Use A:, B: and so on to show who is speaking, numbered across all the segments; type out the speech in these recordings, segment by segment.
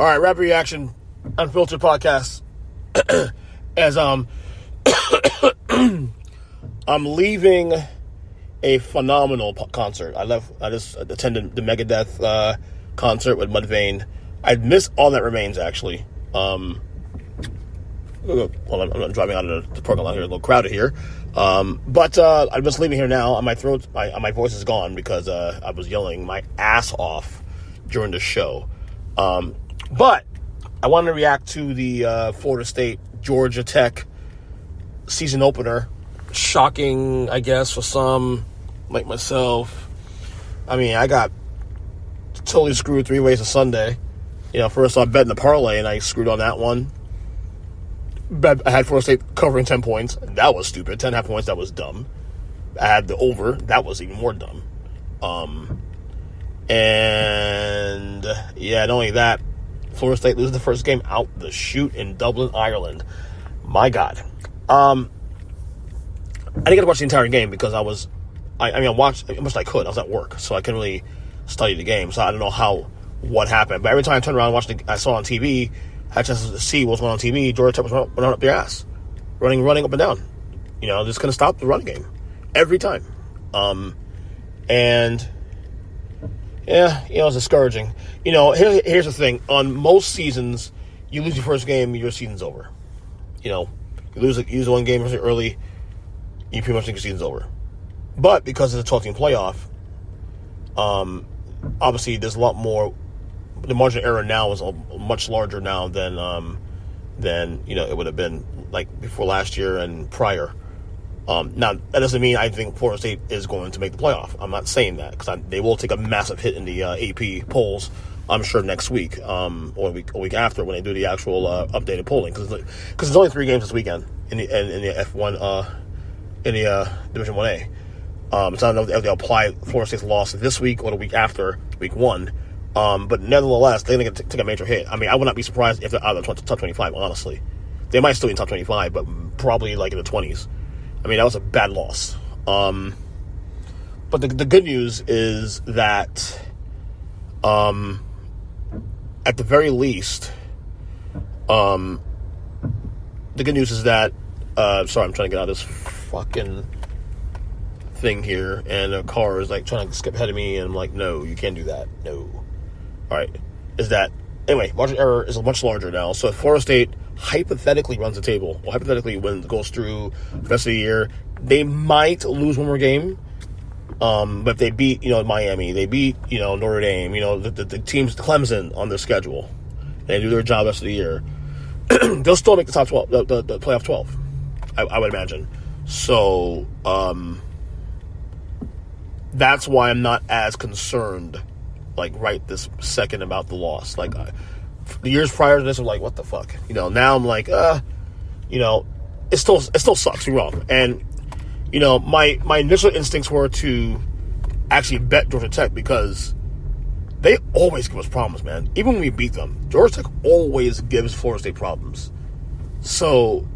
A: All right, rapid reaction, Unfiltered podcast. As I'm leaving a phenomenal concert. I just attended the Megadeth concert with Mudvayne. I missed All That Remains, actually. Well, I'm driving out of the parking lot here, a little crowded here. But I'm just leaving here now, and my voice is gone because I was yelling my ass off during the show. But I wanted to react to the Florida State Georgia Tech season opener. Shocking, I guess, for some like myself. I mean, I got totally screwed 3 ways to Sunday. First I bet in the parlay, and I screwed on that one. I had Florida State covering 10 points. That was stupid. 10.5 points, that was dumb. I had the over. That was even more dumb. And, not only that, Florida State loses the first game out the chute in Dublin, Ireland. My God. I didn't get to watch the entire game because I watched as much as I could. I was at work, so I couldn't really study the game. So I don't know what happened. But every time I turned around and watched I saw on TV, had a chance to see what was going on TV, Georgia Tech was running up their ass. Running up and down. Just couldn't stop the running game. Every time. It's discouraging. Here's the thing. On most seasons, you lose your first game, your season's over. You lose one game early, you pretty much think your season's over. But because it's a 12-team playoff, obviously there's a lot more. The margin of error now is much larger now than it would have been like before last year and prior. Now that doesn't mean I think Florida State is going to make the playoff. I'm not saying that because they will take a massive hit in the AP polls. I'm sure next week or a week after when they do the actual updated polling because there's only 3 games this weekend in the F1 in the Division 1A. So I don't know if they'll apply Florida State's loss this week or the week after week 1. But nevertheless, they're going to take a major hit. I mean, I would not be surprised if they're out of the top 25, honestly. They might still be in top 25, but probably like in the 20s. I mean, that was a bad loss. But the good news is that, at the very least, the good news is that, sorry, I'm trying to get out of this fucking thing here, and a car is like trying to skip ahead of me, and I'm like, no, you can't do that. No. All right. Anyway, margin error is much larger now. So if Florida State hypothetically runs the table, or hypothetically goes through the rest of the year, they might lose one more game. But if they beat, Miami, they beat, Notre Dame, the teams, Clemson on their schedule, and they do their job the rest of the year, they'll still make the top 12, the playoff 12, I would imagine. So, that's why I'm not as concerned, like, right this second about the loss. Like, the years prior to this, I'm like, what the fuck? Now I'm like, it still sucks, you're wrong. And, my initial instincts were to actually bet Georgia Tech because they always give us problems, man. Even when we beat them, Georgia Tech always gives Florida State problems. So,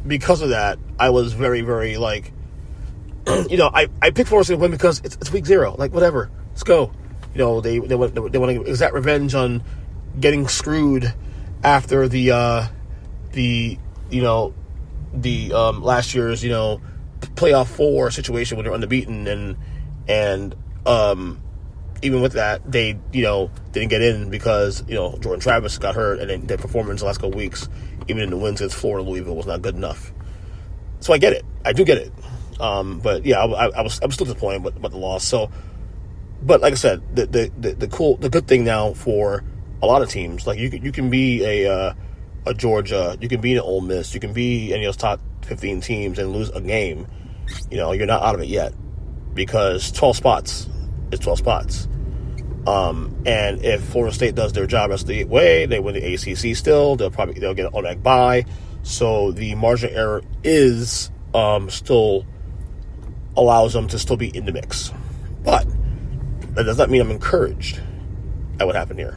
A: because of that, I was very, very, like, I picked Florida State to win because it's week 0. Like, whatever. Let's go. They want to exact revenge on getting screwed after the last year's, playoff 4 situation when they're unbeaten and even with that, they, didn't get in because, Jordan Travis got hurt and then their performance the last couple weeks, even in the wins against Florida and Louisville, was not good enough. So I get it. I do get it. But yeah, I was still disappointed about the loss. So, but like I said, the good thing now for a lot of teams, like you can be a Georgia, you can be an Ole Miss, you can be any of those top 15 teams and lose a game. You're not out of it yet because 12 spots is 12 spots. And if Florida State does their job rest of the way, they win the ACC still, they'll get an automatic bye. So the margin of error is still allows them to still be in the mix. But that does not mean I'm encouraged at what happened here.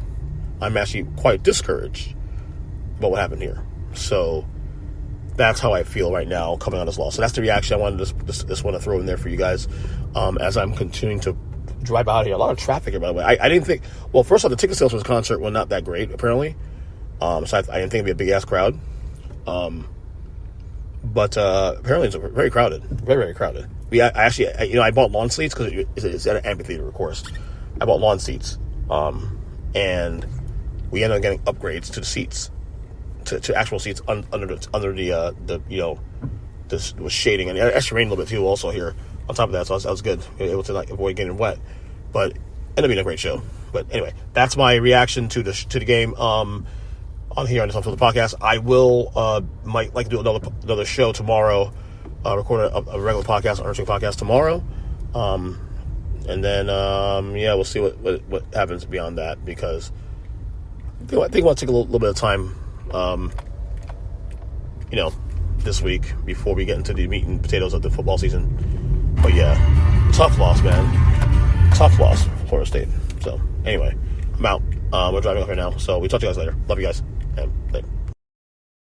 A: I'm actually quite discouraged about what happened here. So that's how I feel right now coming on this loss. So that's the reaction I wanted to throw in there for you guys as I'm continuing to drive out here. A lot of traffic here, by the way. I didn't think. Well, first off, the ticket sales for this concert were not that great, apparently. So I didn't think it'd be a big ass crowd. But apparently it's very crowded, very crowded. I bought lawn seats because it's at an amphitheater, of course. I bought lawn seats, and we ended up getting upgrades to the seats, to actual seats under the this was shading, and it actually rained a little bit too, also here. On top of that, so I was good, able to avoid getting wet, but ended up being a great show. But anyway, that's my reaction to the game. On here on this Unfiltered podcast, I will might like to do another show tomorrow. Record a regular podcast, an Earthing podcast tomorrow, and then we'll see what happens beyond that, because I think I'll take a little bit of time, this week before we get into the meat and potatoes of the football season. But yeah, tough loss, man. Tough loss for Florida State. So anyway, I'm out. We're driving up here now, so we talk to you guys later. Love you guys. And later.